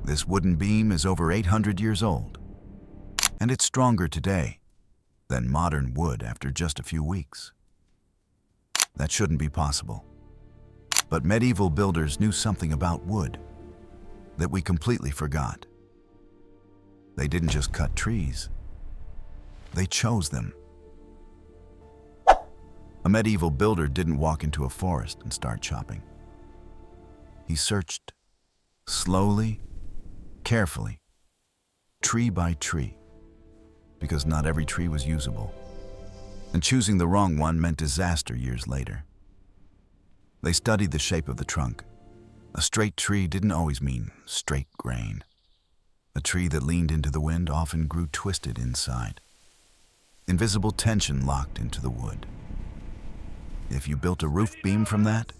This wooden beam is over 800 years old, and it's stronger today than modern wood after just a few weeks. That shouldn't be possible. But medieval builders knew something about wood that we completely forgot. They didn't just cut trees, they chose them. A medieval builder didn't walk into a forest and start chopping. He searched, slowly, carefully, tree by tree, because not every tree was usable, and choosing the wrong one meant disaster years later. They studied the shape of the trunk. A straight tree didn't always mean straight grain. A tree that leaned into the wind often grew twisted inside. Invisible tension locked into the wood. If you built a roof beam from that,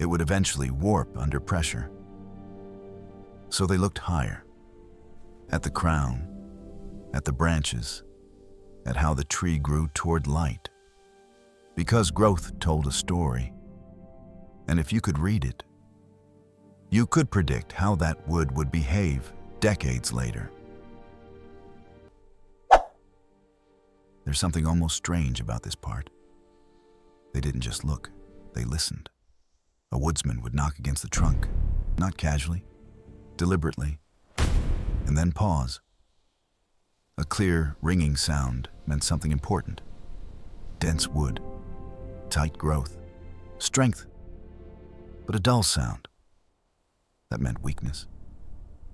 it would eventually warp under pressure. So they looked higher, at the crown, at the branches, at how the tree grew toward light. Because growth told a story, and if you could read it, you could predict how that wood would behave decades later. There's something almost strange about this part. They didn't just look, they listened. A woodsman would knock against the trunk, not casually, deliberately, and then pause. A clear, ringing sound meant something important. Dense wood, tight growth, strength. But a dull sound, that meant weakness,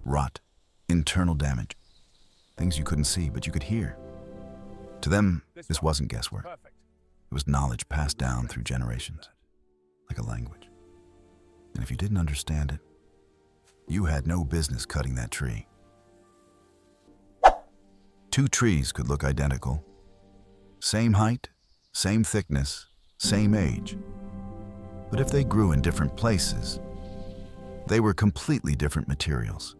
rot, internal damage, things you couldn't see but you could hear. To them, this wasn't guesswork. It was knowledge passed down through generations, like a language. And if you didn't understand it, you had no business cutting that tree. Two trees could look identical. Same height, same thickness, same age. But if they grew in different places, they were completely different materials.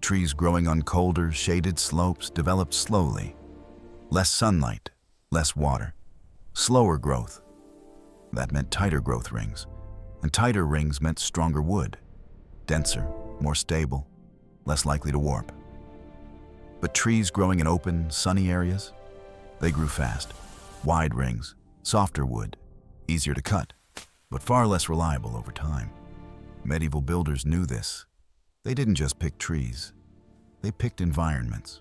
Trees growing on colder, shaded slopes developed slowly. Less sunlight, less water, slower growth. That meant tighter growth rings, and tighter rings meant stronger wood, denser, more stable, less likely to warp. But trees growing in open, sunny areas, they grew fast. Wide rings, softer wood, easier to cut, but far less reliable over time. Medieval builders knew this. They didn't just pick trees, they picked environments.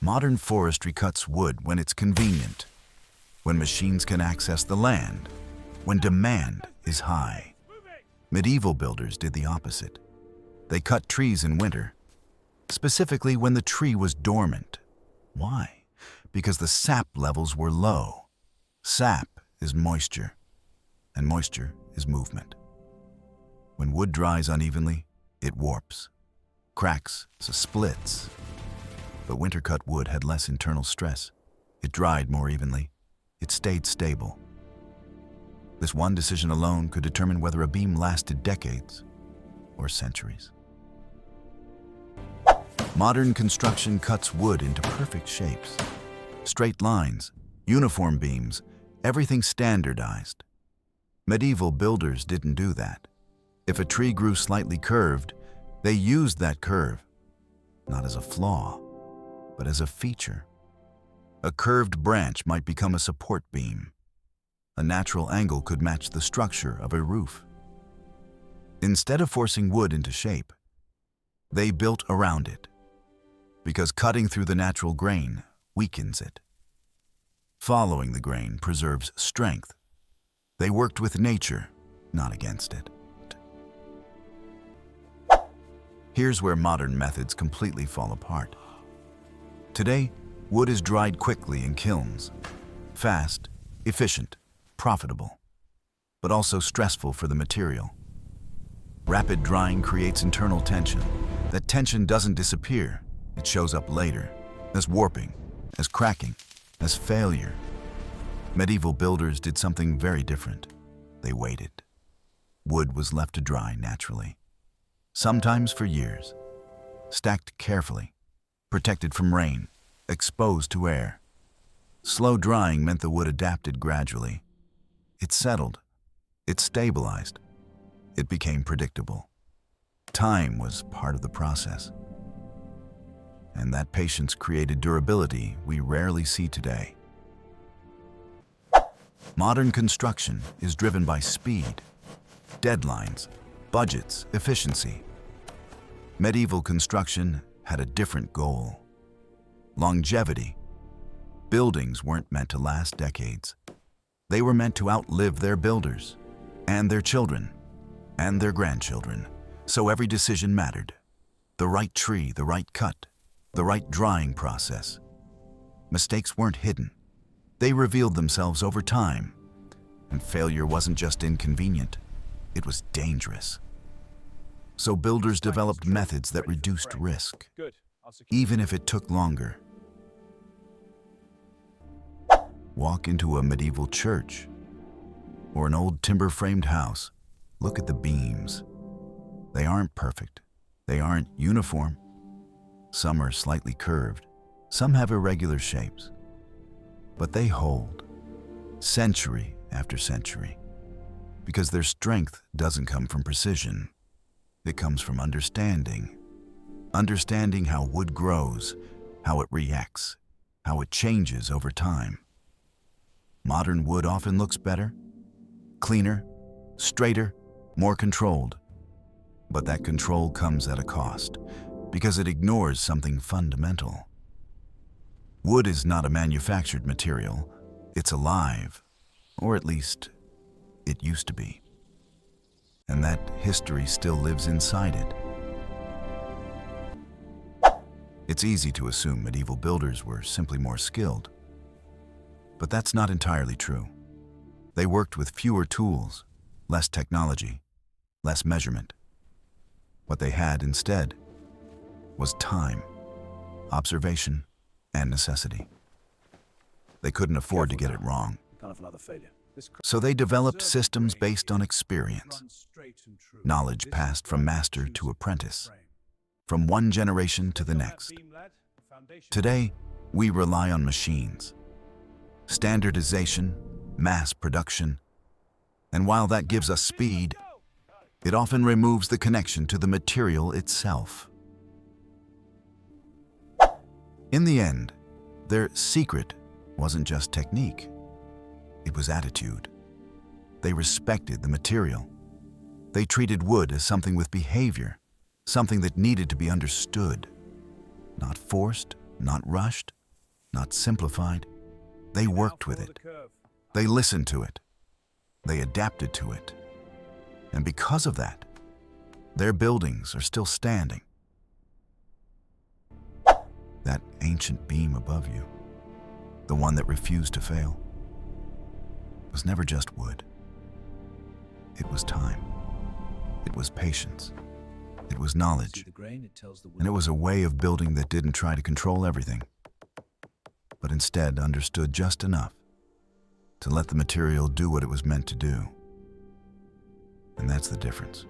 Modern forestry cuts wood when it's convenient, when machines can access the land, when demand is high. Medieval builders did the opposite. They cut trees in winter, specifically when the tree was dormant. Why? Because the sap levels were low. Sap is moisture, and moisture is movement. When wood dries unevenly, it warps, cracks, splits. But winter-cut wood had less internal stress. It dried more evenly. It stayed stable. This one decision alone could determine whether a beam lasted decades or centuries. Modern construction cuts wood into perfect shapes. Straight lines, uniform beams, everything standardized. Medieval builders didn't do that. If a tree grew slightly curved, they used that curve, not as a flaw, but as a feature. A curved branch might become a support beam. A natural angle could match the structure of a roof. Instead of forcing wood into shape, they built around it, because cutting through the natural grain weakens it. Following the grain preserves strength. They worked with nature, not against it. Here's where modern methods completely fall apart. Today, wood is dried quickly in kilns. Fast, efficient, profitable, but also stressful for the material. Rapid drying creates internal tension. That tension doesn't disappear. It shows up later, as warping, as cracking, as failure. Medieval builders did something very different. They waited. Wood was left to dry naturally, sometimes for years, stacked carefully, protected from rain, exposed to air. Slow drying meant the wood adapted gradually. It settled, it stabilized, It became predictable. Time was part of the process. And that patience created durability we rarely see today. Modern construction is driven by speed, deadlines, budgets, efficiency. Medieval construction had a different goal: longevity. Buildings weren't meant to last decades. They were meant to outlive their builders, and their children, and their grandchildren. So every decision mattered. The right tree, the right cut, the right drying process. Mistakes weren't hidden. They revealed themselves over time. And failure wasn't just inconvenient, it was dangerous. So builders developed methods that reduced risk, even if it took longer. Walk into a medieval church or an old timber-framed house. Look at the beams. They aren't perfect. They aren't uniform. Some are slightly curved. Some have irregular shapes. But they hold, century after century, because their strength doesn't come from precision. It comes from understanding. Understanding how wood grows, how it reacts, how it changes over time. Modern wood often looks better, cleaner, straighter, more controlled. But that control comes at a cost, because it ignores something fundamental. Wood is not a manufactured material. It's alive, or at least it used to be. And that history still lives inside it. It's easy to assume medieval builders were simply more skilled. But that's not entirely true. They worked with fewer tools, less technology, less measurement. What they had instead was time, observation, and necessity. They couldn't afford to get it wrong. So they developed systems based on experience, knowledge passed from master to apprentice, from one generation to the next. Today, we rely on machines, standardization, mass production, and while that gives us speed, it often removes the connection to the material itself. In the end, their secret wasn't just technique, it was attitude. They respected the material. They treated wood as something with behavior, something that needed to be understood. Not forced, not rushed, not simplified. They worked with it. They listened to it. They adapted to it. And because of that, their buildings are still standing. That ancient beam above you, the one that refused to fail, was never just wood. It was time. It was patience. It was knowledge. And it was a way of building that didn't try to control everything, but instead understood just enough to let the material do what it was meant to do. And that's the difference.